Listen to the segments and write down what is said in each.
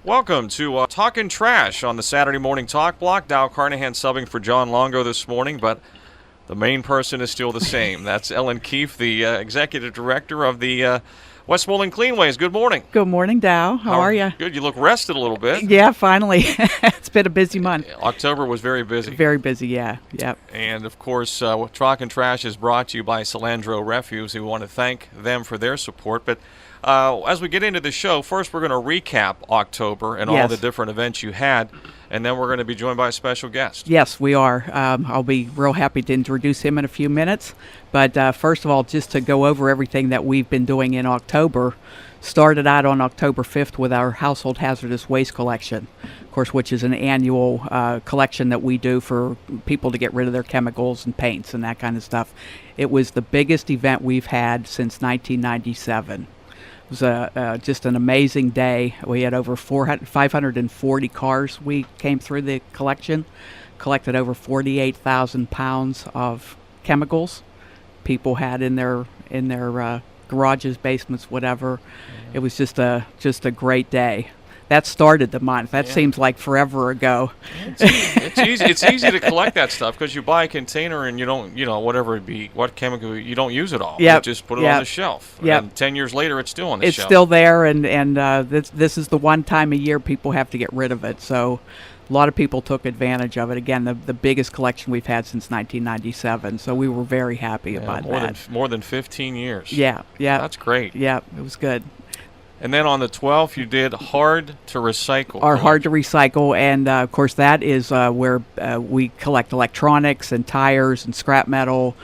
Welcome to Talking Trash on the Saturday Morning Talk Block. Dow Carnahan subbing for John Longo this morning, but the main person is still the same. That's Ellen Keefe, the Executive Director of the Westmoreland Cleanways. Good morning. Good morning, Dow. How are you? Good. You look rested a little bit. Yeah, finally. It's been a busy month. October was very busy. Very busy, yeah. Yep. And, of course, Talking Trash is brought to you by Cilandro Refuse. We want to thank them for their support. But as we get into the show, first we're going to recap October and all the different events you had, and then we're going to be joined by a special guest. Yes, we are. I'll be real happy to introduce him in a few minutes. But first of all, just to go over everything that we've been doing in October, started out on October 5th with our household hazardous waste collection, of course, which is an annual collection that we do for people to get rid of their chemicals and paints and that kind of stuff. It was the biggest event we've had since 1997. It was just an amazing day. We had over 540 cars. We came through the collection, collected over 48,000 pounds of chemicals people had in their garages, basements, whatever. It was just a great day. That started the month. That seems like forever ago. It's easy to collect that stuff because you buy a container and you don't, whatever it be, what chemical, you don't use it all. Yep. You just put it on the shelf. Yep. And 10 years later, it's still on the shelf. It's still there, and this is the one time a year people have to get rid of it. So a lot of people took advantage of it. Again, the biggest collection we've had since 1997. So we were very happy about that. More than 15 years. Yeah. That's great. Yeah, it was good. And then on the 12th, you did Hard to Recycle. Our Hard to Recycle, and of course that is where we collect electronics and tires and scrap metal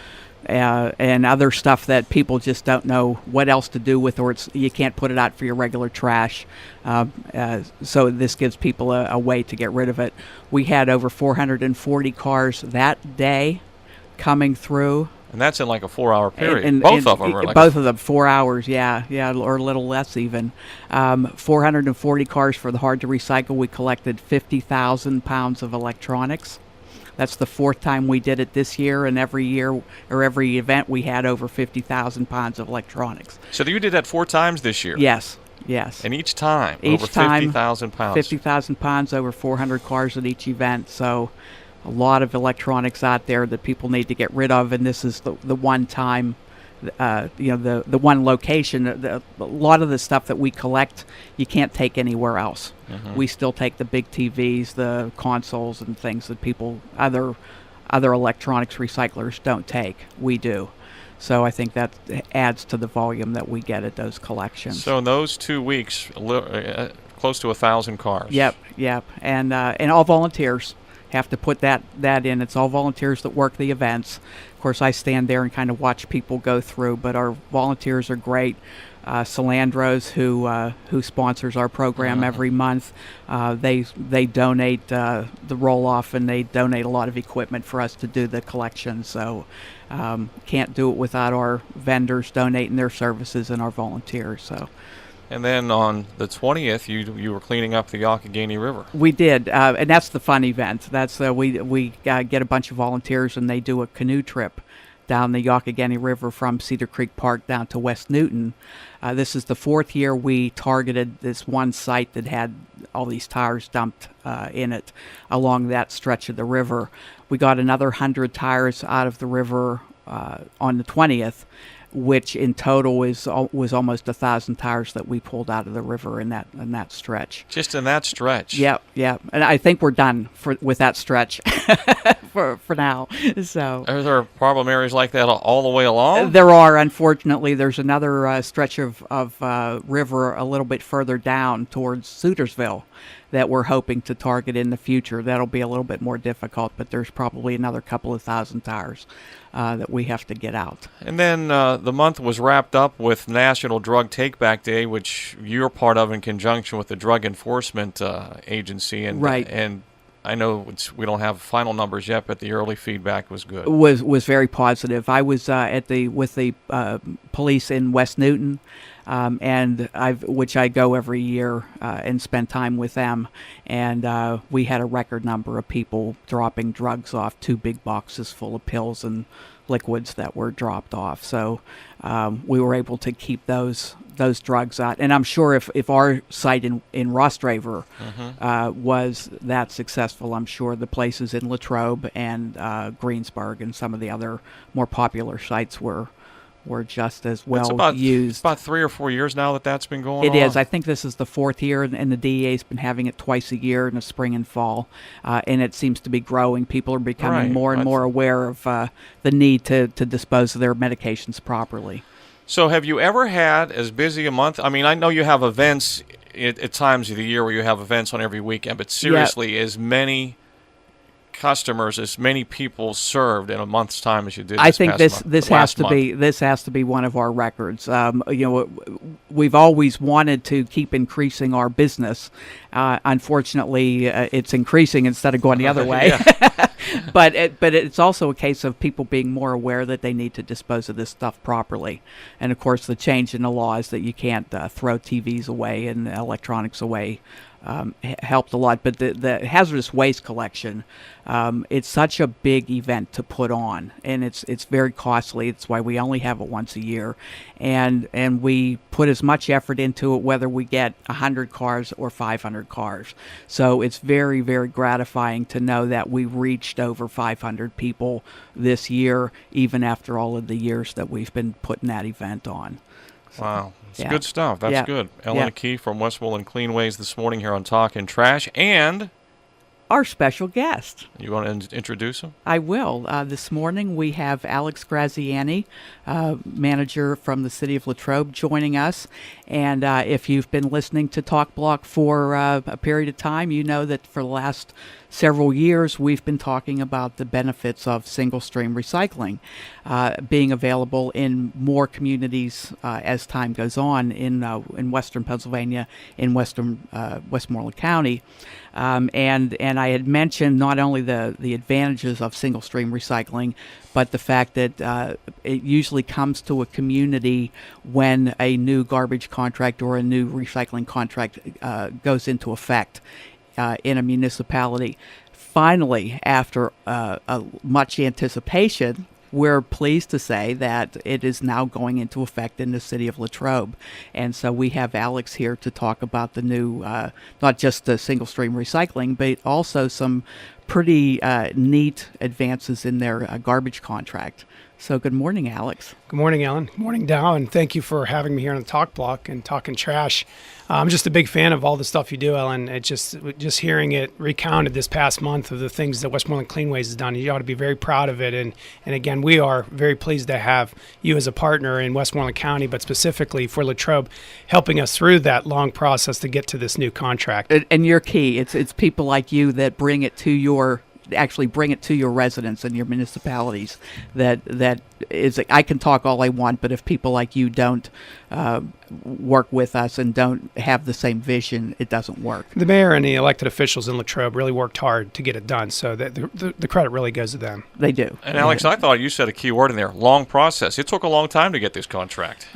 and other stuff that people just don't know what else to do with, or you can't put it out for your regular trash. So this gives people a way to get rid of it. We had over 440 cars that day coming through. And that's in like a 4-hour period. Both of them are like both of them 4 hours, yeah, or a little less even. 440 cars for the Hard to Recycle. We collected 50,000 pounds of electronics. That's the fourth time we did it this year, and every year or every event we had over 50,000 pounds of electronics. So you did that 4 times this year? Yes. And each time over 50,000 pounds? 50,000 pounds, over 400 cars at each event. So a lot of electronics out there that people need to get rid of, and this is the one time, the one location. A lot of the stuff that we collect, you can't take anywhere else. Mm-hmm. We still take the big TVs, the consoles, and things that other electronics recyclers don't take. We do. So I think that adds to the volume that we get at those collections. So in those 2 weeks, close to 1,000 cars. Yep, and all volunteers. Have to put that in. It's all volunteers that work the events. Of course, I stand there and kind of watch people go through, but our volunteers are great. Cilandro's, who sponsors our program every month, they donate the roll-off, and they donate a lot of equipment for us to do the collection. So can't do it without our vendors donating their services and our volunteers. So. And then on the 20th, you were cleaning up the Youghiogheny River. We did, and that's the fun event. That's we get a bunch of volunteers, and they do a canoe trip down the Youghiogheny River from Cedar Creek Park down to West Newton. This is the 4th year we targeted this one site that had all these tires dumped in it along that stretch of the river. We got another 100 tires out of the river on the 20th. Which in total was almost 1,000 tires that we pulled out of the river in that stretch. Just in that stretch. Yep. And I think we're done with that stretch for now. So. Are there problem areas like that all the way along? There are. Unfortunately, there's another stretch of river a little bit further down towards Sutersville that we're hoping to target in the future. That'll be a little bit more difficult, but there's probably another couple of thousand tires that we have to get out. And then the month was wrapped up with National Drug Take-Back Day, which you're part of in conjunction with the Drug Enforcement Agency. And, right. And I know we don't have final numbers yet, but the early feedback was good. Was very positive. I was with the police in West Newton. and which I go every year and spend time with them. And we had a record number of people dropping drugs off, 2 big boxes full of pills and liquids that were dropped off. So we were able to keep those drugs out. And I'm sure if our site in Rostraver was that successful, I'm sure the places in Latrobe and Greensburg and some of the other more popular sites were just as well used. It's about 3 or 4 years now that's been going on. It is. I think this is the 4th year, and the DEA's been having it twice a year in the spring and fall, and it seems to be growing. People are becoming more and more aware of the need to dispose of their medications properly. So have you ever had as busy a month? I mean, I know you have events at times of the year where you have events on every weekend, but seriously, as many customers, as many people served in a month's time as you did. I think this has to be one of our records. We've always wanted to keep increasing our business. Unfortunately, it's increasing instead of going the other way. But it's also a case of people being more aware that they need to dispose of this stuff properly. And of course, the change in the law is that you can't throw TVs away and electronics away. Helped a lot, but the hazardous waste collection, it's such a big event to put on, and it's very costly. It's why we only have it once a year, and we put as much effort into it whether we get 100 cars or 500 cars. So it's very, very gratifying to know that we reached over 500 people this year, even after all of the years that we've been putting that event on. So, wow. It's good stuff. That's good. Ellen Key from Westmoreland Cleanways this morning here on Talkin' Trash. And our special guest. You want to introduce him? I will. This morning we have Alex Graziani, manager from the city of Latrobe, joining us. And if you've been listening to Talk Block for a period of time, you know that for the last several years we've been talking about the benefits of single-stream recycling being available in more communities as time goes on in western Pennsylvania, in Westmoreland County. And I had mentioned not only the advantages of single-stream recycling, but the fact that it usually comes to a community when a new garbage contract or a new recycling contract goes into effect in a municipality. Finally, after much anticipation, we're pleased to say that it is now going into effect in the city of Latrobe. And so we have Alex here to talk about the new, not just the single-stream recycling, but also some pretty neat advances in their garbage contract. So good morning, Alex. Good morning, Ellen. Good morning, Dow, and thank you for having me here on the Talk Block and Talking Trash. I'm just a big fan of all the stuff you do, Ellen. It just hearing it recounted this past month of the things that Westmoreland Cleanways has done, you ought to be very proud of it. And again, we are very pleased to have you as a partner in Westmoreland County, but specifically for Latrobe, helping us through that long process to get to this new contract. And you're key. It's people like you that bring it to your residents and your municipalities. That is, I can talk all I want, but if people like you don't work with us and don't have the same vision, it doesn't work. The mayor and the elected officials in Latrobe really worked hard to get it done, so that the credit really goes to them. They do. And Alex, I thought you said a key word in there, long process. It took a long time to get this contract.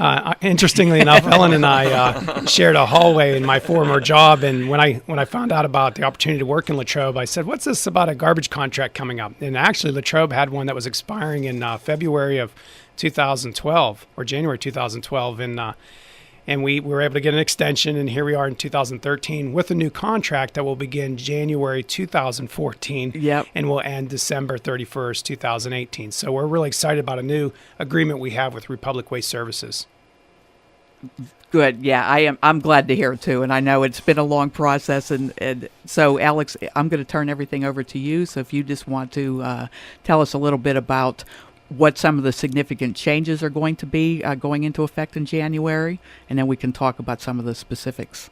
Interestingly enough, Ellen and I shared a hallway in my former job, and when I found out about the opportunity to work in Latrobe, I said, what's this about a garbage contract coming up? And actually, Latrobe had one that was expiring in February of 2012 or January 2012, and we were able to get an extension, and here we are in 2013 with a new contract that will begin January 2014 and will end December 31st, 2018. So we're really excited about a new agreement we have with Republic Waste Services. Good. Yeah, I'm glad to hear it too. And I know it's been a long process. And so, Alex, I'm going to turn everything over to you. So if you just want to tell us a little bit about what some of the significant changes are going to be going into effect in January, and then we can talk about some of the specifics.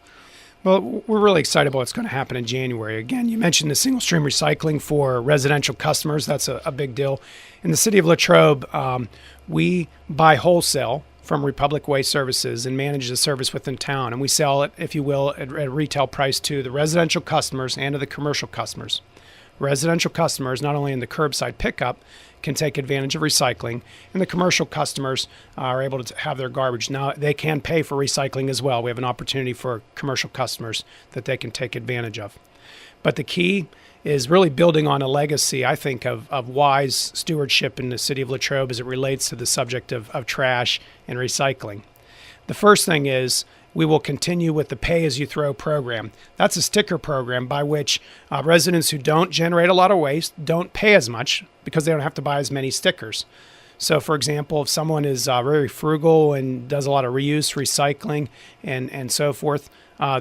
Well, we're really excited about what's going to happen in January. Again, you mentioned the single-stream recycling for residential customers. That's a big deal. In the city of Latrobe, we buy wholesale from Republic Waste Services and manage the service within town. And we sell it, if you will, at a retail price to the residential customers and to the commercial customers. residential customers, not only in the curbside pickup, can take advantage of recycling, and the commercial customers are able to have their garbage. Now, they can pay for recycling as well. We have an opportunity for commercial customers that they can take advantage of. But the key is really building on a legacy, I think, of wise stewardship in the city of Latrobe as it relates to the subject of trash and recycling. The first thing is we will continue with the pay-as-you-throw program. That's a sticker program by which residents who don't generate a lot of waste don't pay as much because they don't have to buy as many stickers. So, for example, if someone is very frugal and does a lot of reuse, recycling, and so forth,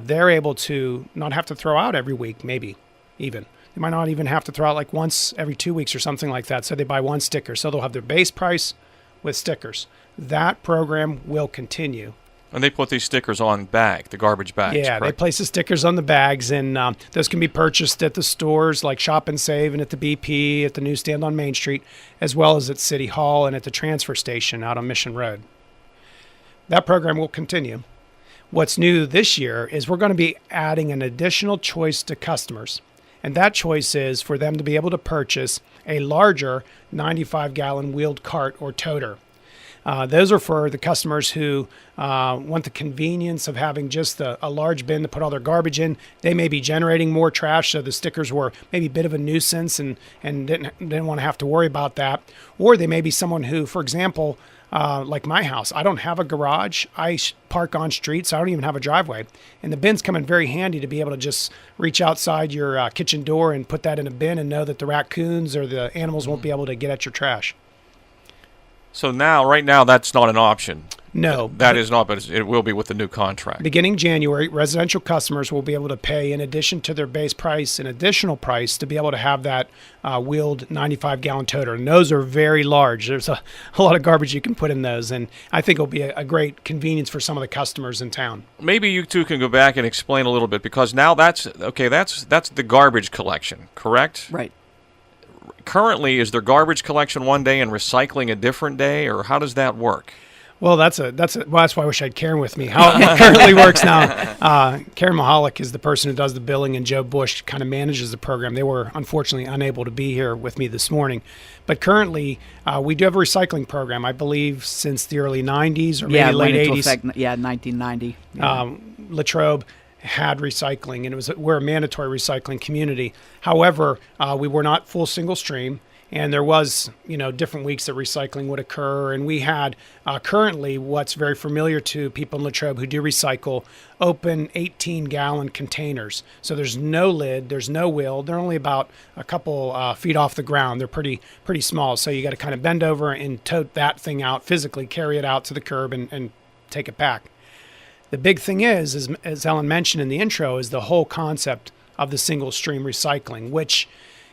they're able to not have to throw out every week, maybe even. They might not even have to throw out like once every 2 weeks or something like that. So they buy one sticker. So they'll have their base price with stickers. That program will continue. And they put these stickers on the garbage bags. Yeah, correct? They place the stickers on the bags, and those can be purchased at the stores like Shop and Save and at the BP, at the newsstand on Main Street, as well as at City Hall and at the transfer station out on Mission Road. That program will continue. What's new this year is we're going to be adding an additional choice to customers. And that choice is for them to be able to purchase a larger 95-gallon wheeled cart or toter. Those are for the customers who want the convenience of having just a large bin to put all their garbage in. They may be generating more trash, so the stickers were maybe a bit of a nuisance and didn't want to have to worry about that. Or they may be someone who, for example, like my house, I don't have a garage. I park on street, so I don't even have a driveway. And the bins come in very handy to be able to just reach outside your kitchen door and put that in a bin and know that the raccoons or the animals won't be able to get at your trash. So right now, that's not an option. No. That is not, but it will be with the new contract. Beginning January, residential customers will be able to pay, in addition to their base price, an additional price to be able to have that wheeled 95-gallon toter. And those are very large. There's a lot of garbage you can put in those, and I think it'll be a great convenience for some of the customers in town. Maybe you two can go back and explain a little bit, because now that's the garbage collection, correct? Right. Currently, is there garbage collection one day and recycling a different day, or how does that work? Well, that's why I wish I had Karen with me. How it currently works now, Karen Mahalik is the person who does the billing, and Joe Bush kind of manages the program. They were unfortunately unable to be here with me this morning. But currently, we do have a recycling program, I believe, since the early 90s or maybe late 80s. Effect, 1990. Yeah. Latrobe had recycling, and we're a mandatory recycling community. However, we were not full single stream, and there was different weeks that recycling would occur, and we had currently what's very familiar to people in Latrobe who do recycle, open 18-gallon containers. So there's no lid, there's no wheel. They're only about a couple feet off the ground. They're pretty small, so you got to kind of bend over and tote that thing out, physically carry it out to the curb and take it back. The big thing is, as Ellen mentioned in the intro, is the whole concept of the single stream recycling, which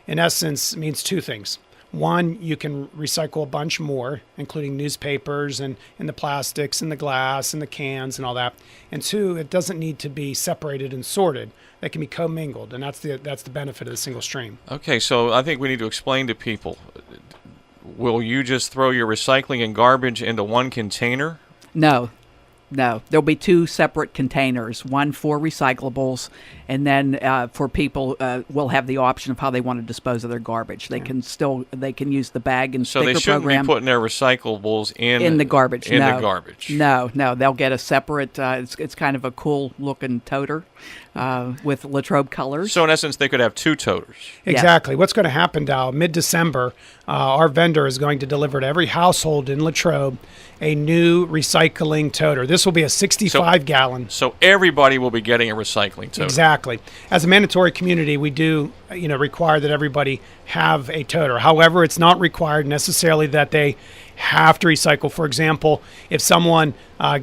in essence means two things. One, you can recycle a bunch more, including newspapers and the plastics and the glass and the cans and all that. And two, it doesn't need to be separated and sorted. They can be commingled, and that's the benefit of the single stream. Okay, so I think we need to explain to people, will you just throw your recycling and garbage into one container? No. There'll be two separate containers, one for recyclables, and then for people, will have the option of how they want to dispose of their garbage. They can use the bag and so sticker program. So they shouldn't be putting their recyclables in the garbage. The garbage. No, they'll get a separate. It's kind of a cool looking toter with Latrobe colors. So in essence, they could have two toters. Exactly. What's going to happen now? Mid-December, our vendor is going to deliver to every household in Latrobe a new recycling toter. This will be a 65-gallon. So everybody will be getting a recycling toter. Exactly. As a mandatory community, we do, require that everybody have a toter. However, it's not required necessarily that they have to recycle. For example, if someone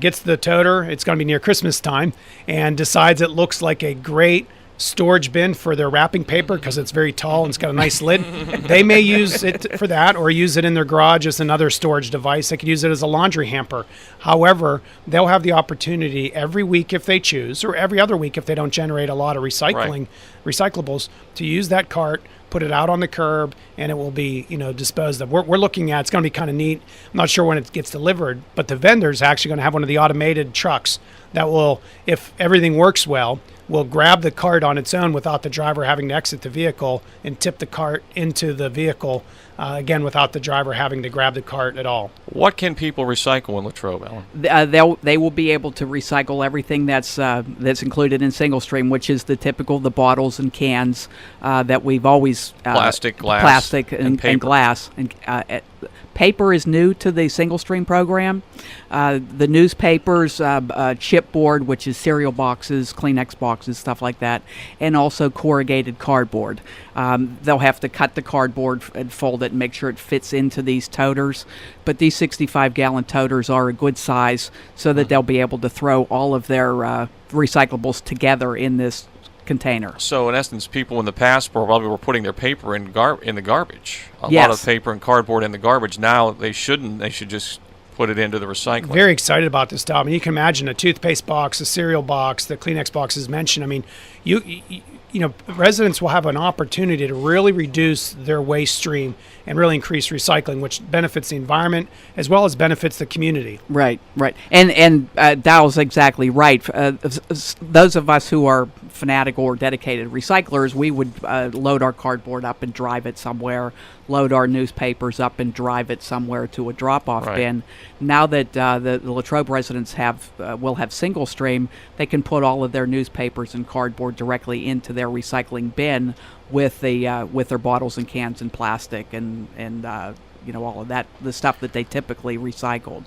gets the toter, it's going to be near Christmas time, and decides it looks like a great storage bin for their wrapping paper because it's very tall and it's got a nice lid. They may use it for that, or use it in their garage as another storage device. They could use it as a laundry hamper. However, they'll have the opportunity every week if they choose, or every other week if they don't generate a lot of recyclables, to use that cart, put it out on the curb, and it will be disposed of. We're looking at, it's going to be kind of neat. I'm not sure when it gets delivered, but the vendor's actually going to have one of the automated trucks that will, if everything works well, will grab the cart on its own without the driver having to exit the vehicle and tip the cart into the vehicle, again, without the driver having to grab the cart at all. What can people recycle in Latrobe, Alan? They will be able to recycle everything that's included in single stream, which is the typical, the bottles and cans that we've always plastic, glass, and glass. And paper is new to the single stream program. The newspapers, chipboard, which is cereal boxes, Kleenex boxes, stuff like that, and also corrugated cardboard. They'll have to cut the cardboard and fold it and make sure it fits into these toters. But these 65-gallon toters are a good size so that they'll be able to throw all of their recyclables together in this container. So in essence, people in the past probably were putting their paper in the garbage. A Yes. lot of paper and cardboard in the garbage. Now they shouldn't. They should just put it into the recycling. Very excited about this stuff. I mean, you can imagine a toothpaste box, a cereal box, the Kleenex box is mentioned. I mean, you know, residents will have an opportunity to really reduce their waste stream and really increase recycling, which benefits the environment as well as benefits the community. Right. And Dow's exactly right. Those of us who are fanatic or dedicated recyclers, we would load our cardboard up and drive it somewhere, load our newspapers up and drive it somewhere to a drop-off bin. Now that the Latrobe residents will have single stream, they can put all of their newspapers and cardboard directly into their recycling bin with their bottles and cans and plastic and all of that, the stuff that they typically recycled.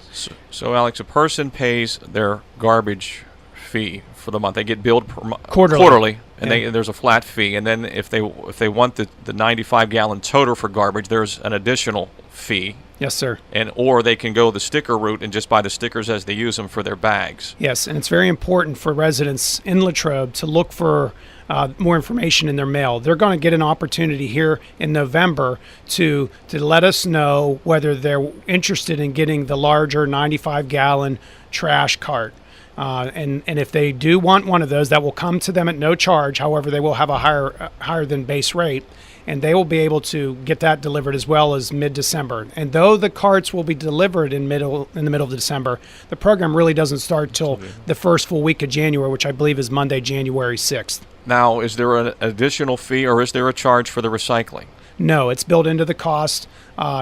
So Alex, a person pays their garbage fee for the month. They get billed quarterly, and there's a flat fee. And then if they want the 95-gallon toter for garbage, there's an additional fee. Yes, sir. Or they can go the sticker route and just buy the stickers as they use them for their bags. Yes, and it's very important for residents in Latrobe to look for more information in their mail. They're going to get an opportunity here in November to let us know whether they're interested in getting the larger 95-gallon trash cart. And if they do want one of those, that will come to them at no charge. However, they will have a higher than base rate, and they will be able to get that delivered as well as mid-December. And though the carts will be delivered in the middle of December, the program really doesn't start till the first full week of January, which I believe is Monday, January 6th. Now, is there an additional fee or is there a charge for the recycling? No, it's built into the cost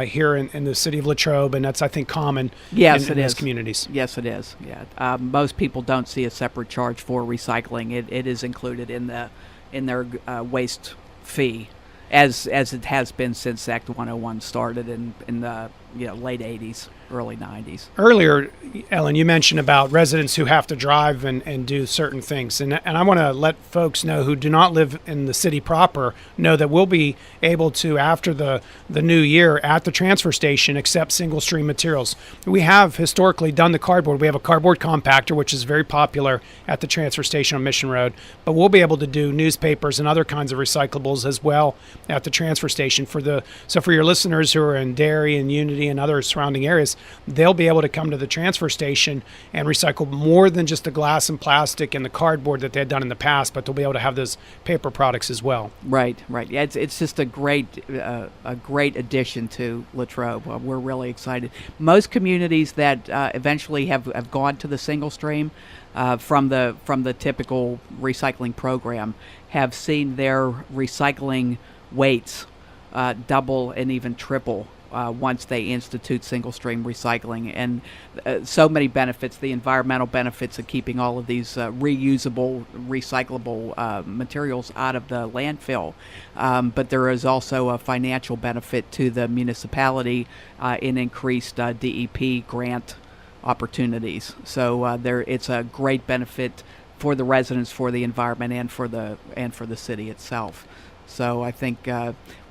here in the city of Latrobe, and that's, I think, common in those communities. Yes, it is. Yeah, most people don't see a separate charge for recycling. It is included in their waste fee, as it has been since Act 101 started in the late 80s, early 90s. Earlier, Ellen, you mentioned about residents who have to drive and do certain things. And I want to let folks know who do not live in the city proper know that we'll be able to, after the new year, at the transfer station, accept single stream materials. We have historically done the cardboard. We have a cardboard compactor, which is very popular at the transfer station on Mission Road. But we'll be able to do newspapers and other kinds of recyclables as well at the transfer station. So for your listeners who are in Derry and Unity and other surrounding areas, they'll be able to come to the transfer station and recycle more than just the glass and plastic and the cardboard that they had done in the past, but they'll be able to have those paper products as well. Right. Yeah, it's just a great addition to Latrobe. We're really excited. Most communities that eventually have gone to the single stream from the typical recycling program have seen their recycling weights double and even triple once they institute single stream recycling, and so many benefits, the environmental benefits of keeping all of these reusable, recyclable materials out of the landfill, but there is also a financial benefit to the municipality in increased DEP grant opportunities. So it's a great benefit for the residents, for the environment, and for the city itself. So I think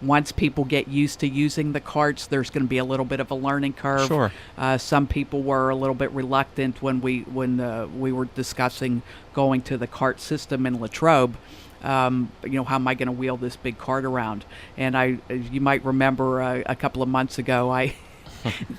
once people get used to using the carts, there's going to be a little bit of a learning curve. Sure. Some people were a little bit reluctant when we were discussing going to the cart system in Latrobe. How am I going to wheel this big cart around? And you might remember a couple of months ago,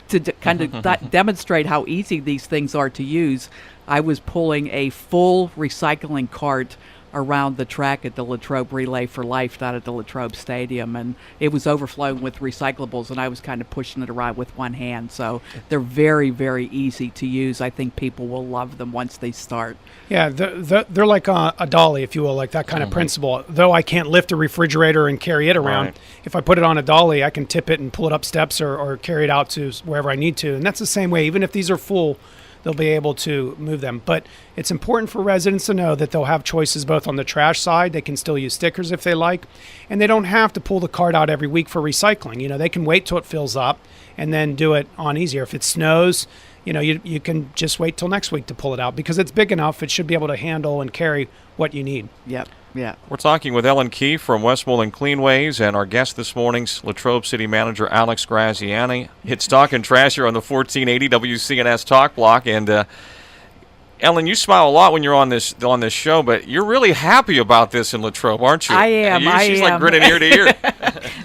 to kind of demonstrate how easy these things are to use, I was pulling a full recycling cart around the track at the Latrobe Relay for Life down at the Latrobe Stadium, and it was overflowing with recyclables, and I was kind of pushing it around with one hand. So they're very, very easy to use. I think people will love them once they start. Yeah, they're like a dolly, if you will, like that kind of principle. Though I can't lift a refrigerator and carry it around, if I put it on a dolly, I can tip it and pull it up steps or carry it out to wherever I need to. And that's the same way. Even if these are full, they'll be able to move them. But it's important for residents to know that they'll have choices both on the trash side. They can still use stickers if they like, and they don't have to pull the cart out every week for recycling. You know, they can wait till it fills up and then do it on easier. If it snows, you know, you can just wait till next week to pull it out because it's big enough. It should be able to handle and carry what you need. Yep. Yeah. We're talking with Ellen Keefe from Westmoreland Cleanways, and our guest this morning's Latrobe City Manager Alex Graziani. It's Talk and Trash here on the 1480 WCNS Talk Block, and Ellen, you smile a lot when you're on this show, but you're really happy about this in Latrobe, aren't you? I am. She's like grinning ear to ear.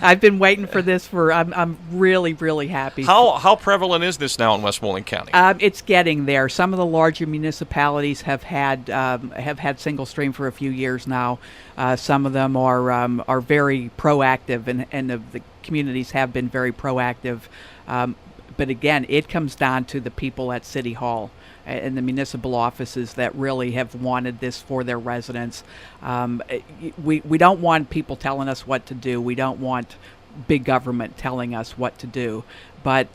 I've been waiting for this I'm really, really happy. How prevalent is this now in Westmoreland County? It's getting there. Some of the larger municipalities have had single stream for a few years now. Some of them are very proactive, and the communities have been very proactive. But again, it comes down to the people at City Hall and the municipal offices that really have wanted this for their residents. We don't want people telling us what to do. We don't want big government telling us what to do. But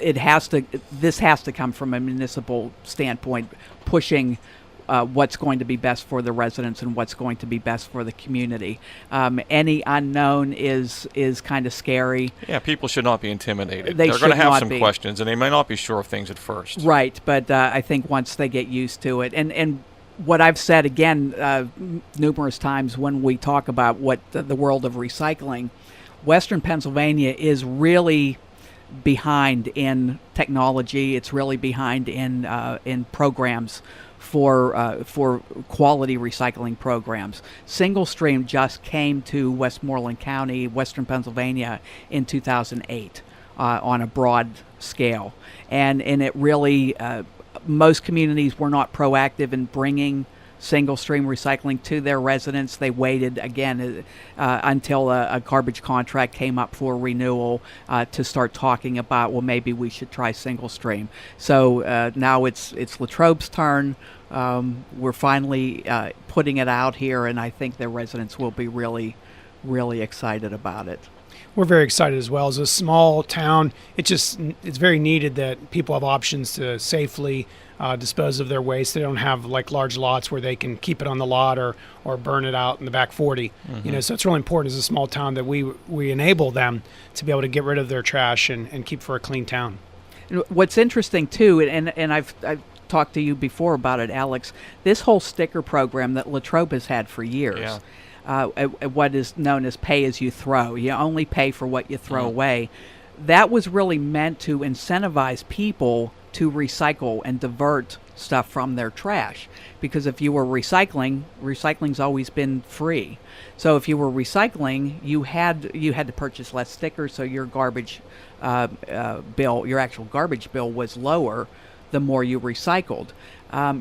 this has to come from a municipal standpoint, pushing what's going to be best for the residents and what's going to be best for the community. Any unknown is kind of scary. Yeah, people should not be intimidated. They're going to have some questions, and they may not be sure of things at first. Right, but I think once they get used to it, and what I've said again numerous times when we talk about what the world of recycling, Western Pennsylvania is really behind in technology. It's really behind in programs for quality recycling programs. Single stream just came to Westmoreland County, Western Pennsylvania in 2008 on a broad scale. And it really, most communities were not proactive in bringing single stream recycling to their residents. They waited again until a garbage contract came up for renewal to start talking about, well, maybe we should try single stream. So now it's Latrobe's turn. We're finally putting it out here, and I think the residents will be really, really excited about it. We're very excited as well. As a small town, it's very needed that people have options to safely dispose of their waste. They don't have like large lots where they can keep it on the lot or burn it out in the back 40. You know, so it's really important as a small town that we enable them to be able to get rid of their trash and keep for a clean town. What's interesting too, and I've talked to you before about it, Alex, this whole sticker program that Latrobe has had for years, what is known as pay as you throw. You only pay for what you throw away. That was really meant to incentivize people to recycle and divert stuff from their trash. Because if you were recycling's always been free. So if you were recycling, you had to purchase less stickers, so your garbage bill, your actual garbage bill, was lower the more you recycled.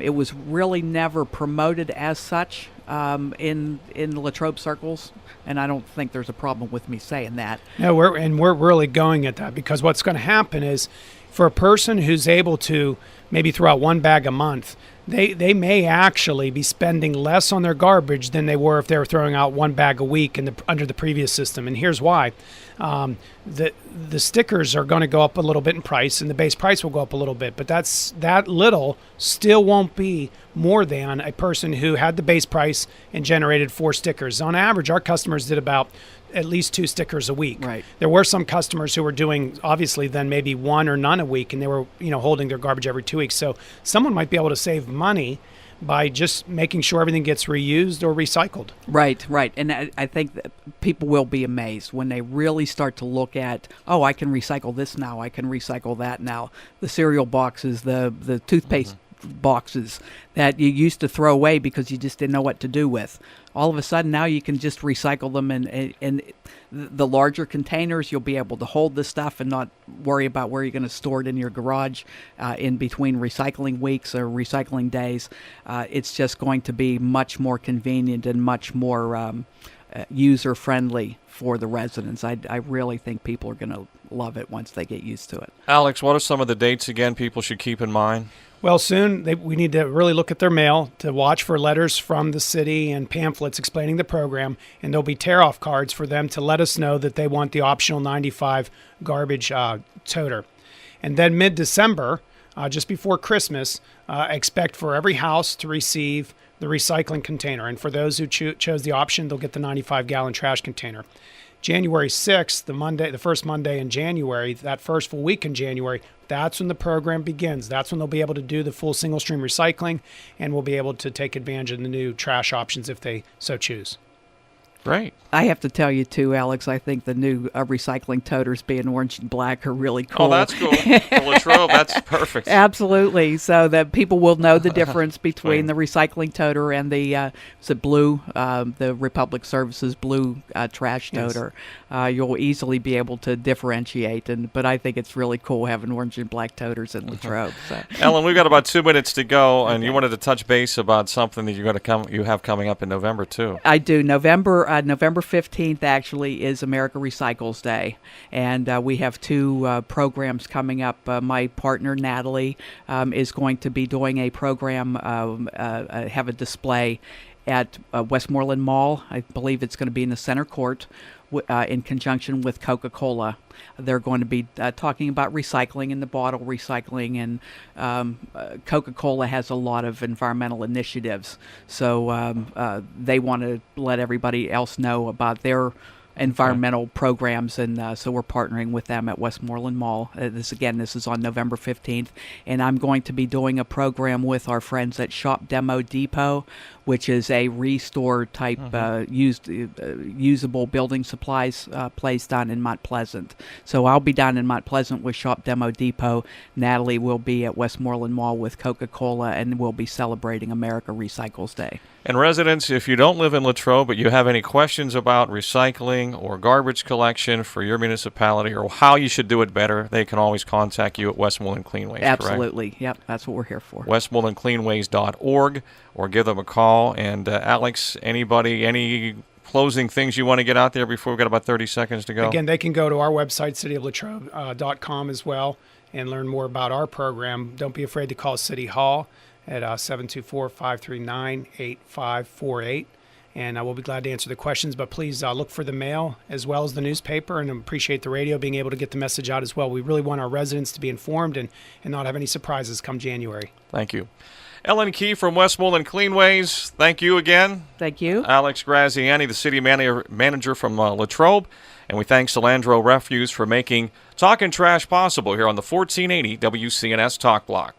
It was really never promoted as such in Latrobe circles, and I don't think there's a problem with me saying that. No, we're really going at that, because what's going to happen is, for a person who's able to maybe throw out one bag a month, they may actually be spending less on their garbage than they were if they were throwing out one bag a week under the previous system. And here's why. The stickers are going to go up a little bit in price, and the base price will go up a little bit, but that little still won't be more than a person who had the base price and generated 4 stickers. On average, our customers did about at least 2 stickers a week. Right. There were some customers who were doing, obviously, then maybe 1 or none a week, and they were, holding their garbage every 2 weeks. So someone might be able to save money by just making sure everything gets reused or recycled. Right. And I think that people will be amazed when they really start to look at, I can recycle this now, I can recycle that now. The cereal boxes, the toothpaste boxes that you used to throw away because you just didn't know what to do with. All of a sudden now you can just recycle them, and the larger containers, you'll be able to hold this stuff and not worry about where you're going to store it in your garage in between recycling weeks or recycling days. It's just going to be much more convenient and much more user-friendly for the residents. I really think people are going to love it once they get used to it. Alex, what are some of the dates again people should keep in mind? Well, soon we need to really look at their mail to watch for letters from the city and pamphlets explaining the program, and there'll be tear-off cards for them to let us know that they want the optional 95 garbage toter. And then mid-December, just before Christmas, expect for every house to receive the recycling container. And for those who chose the option, they'll get the 95-gallon trash container. January 6th, the first Monday in January, that first full week in January, that's when the program begins. That's when they'll be able to do the full single-stream recycling, and we'll be able to take advantage of the new trash options if they so choose. Great. I have to tell you, too, Alex, I think the new recycling toters being orange and black are really cool. Oh, that's cool. For Latrobe, that's perfect. Absolutely. So that people will know the difference between the recycling toter and the blue, the Republic Services blue trash toter. Yes. You'll easily be able to differentiate. But I think it's really cool having orange and black toters in Latrobe. So. Ellen, we've got about 2 minutes to go, and you wanted to touch base about something that you have coming up in November, too. I do. November 15th actually is America Recycles Day, and we have two programs coming up. My partner Natalie is going to be doing a program, have a display at Westmoreland Mall. I believe it's going to be in the center court in conjunction with Coca-Cola. They're going to be talking about recycling and the bottle recycling, and Coca-Cola has a lot of environmental initiatives. So they want to let everybody else know about their environmental programs, and so we're partnering with them at Westmoreland Mall. This is on November 15th, and I'm going to be doing a program with our friends at Shop Demo Depot, which is a restore type usable building supplies place down in Mount Pleasant. So I'll be down in Mount Pleasant with Shop Demo Depot. Natalie will be at Westmoreland Mall with Coca-Cola, and we'll be celebrating America Recycles Day. And residents, if you don't live in Latrobe but you have any questions about recycling or garbage collection for your municipality or how you should do it better, they can always contact you at Westmoreland Cleanways. Absolutely. Correct? Yep, that's what we're here for. WestmorelandCleanways.org, or give them a call. And Alex, any closing things you want to get out there before we've got about 30 seconds to go? Again, they can go to our website, cityoflatrobe.com as well, and learn more about our program. Don't be afraid to call City Hall at 724-539-8548. And we'll be glad to answer the questions. But please look for the mail as well as the newspaper, and appreciate the radio being able to get the message out as well. We really want our residents to be informed and not have any surprises come January. Thank you. Ellen Key from Westmoreland Cleanways, thank you again. Thank you. Alex Graziani, the city manager from Latrobe. And we thank Solandro Refuse for making Talkin' Trash possible here on the 1480 WCNS Talk Block.